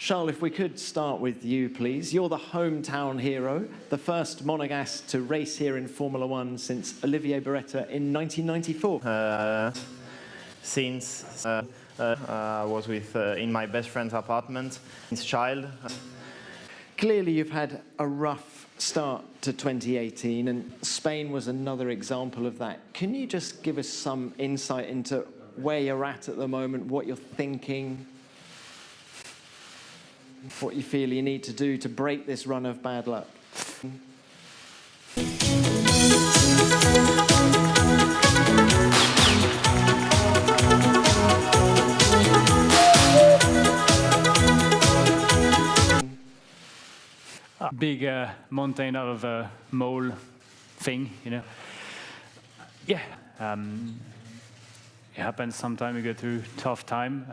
Charles, if we could start with you, please. You're the hometown hero, the first Monegasque to race here in Formula One since Olivier Beretta in 1994. Since I was in my best friend's apartment since child. Clearly, you've had a rough start to 2018, and Spain was another example of that. Can you just give us some insight into where you're at the moment, what you're thinking, what you feel you need to do to break this run of bad luck? Big mountain out of a mole thing, you know. Yeah, it happens sometimes. You go through tough time.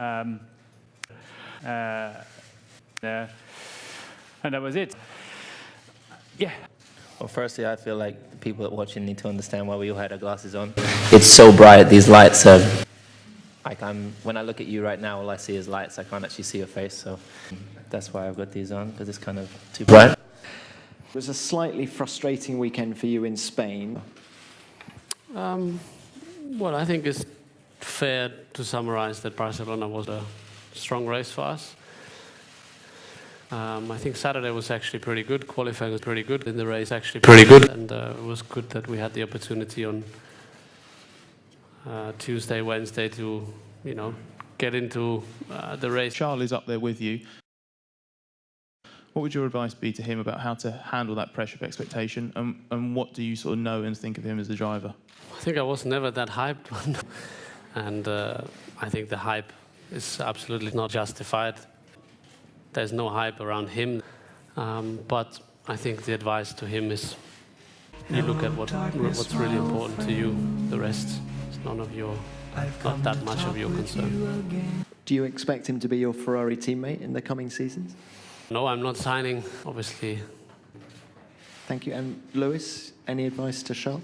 And that was it. Yeah. Well, firstly, I feel like the people that watching need to understand why we all had our glasses on. It's so bright, these lights are... Like when I look at you right now, all I see is lights. I can't actually see your face, so that's why I've got these on, because it's kind of too bright. It was a slightly frustrating weekend for you in Spain. Well, I think it's fair to summarize that Barcelona was a strong race for us. I think Saturday was actually pretty good. Qualifying was pretty good. In the race, actually pretty good. And it was good that we had the opportunity on Tuesday, Wednesday to, you know, get into the race. Charles is up there with you. What would your advice be to him about how to handle that pressure of expectation, and what do you sort of know and think of him as a driver? I think I was never that hyped, and I think the hype is absolutely not justified. There's no hype around him, but I think the advice to him is you look at what's really important to you. The rest is not that much of your concern. Do you expect him to be your Ferrari teammate in the coming seasons? No, I'm not signing, obviously. Thank you. And Lewis, any advice to Charles?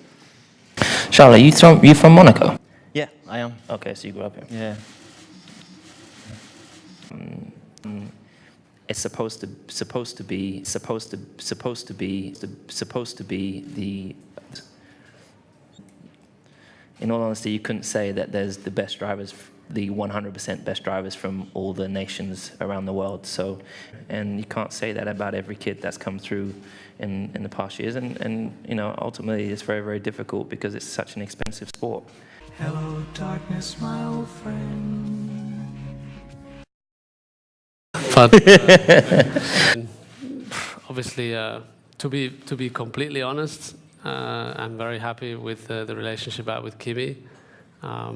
Charles, are you from Monaco? Yeah, I am. Okay, so you grew up here. Yeah. It's supposed to be the. In all honesty, you couldn't say that there's the best drivers, the 100% best drivers from all the nations around the world. So, and you can't say that about every kid that's come through in the past years. And you know, ultimately, it's very, very difficult because it's such an expensive sport. Hello, darkness, my old friend. But obviously, to be completely honest, I'm very happy with the relationship I have with Kimi. I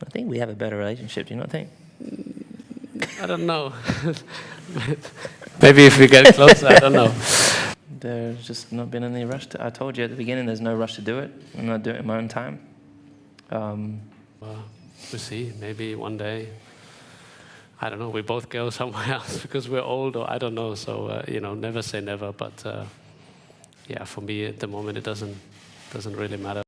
think we have a better relationship. Do you not think? I don't know. Maybe if we get closer, I don't know. There's just not been any rush. I told you at the beginning, there's no rush to do it. I'm not doing it in my own time. We'll see. Maybe one day. I don't know. We both go somewhere else because we're old, or I don't know. So you know, never say never. But yeah, for me at the moment, it doesn't really matter.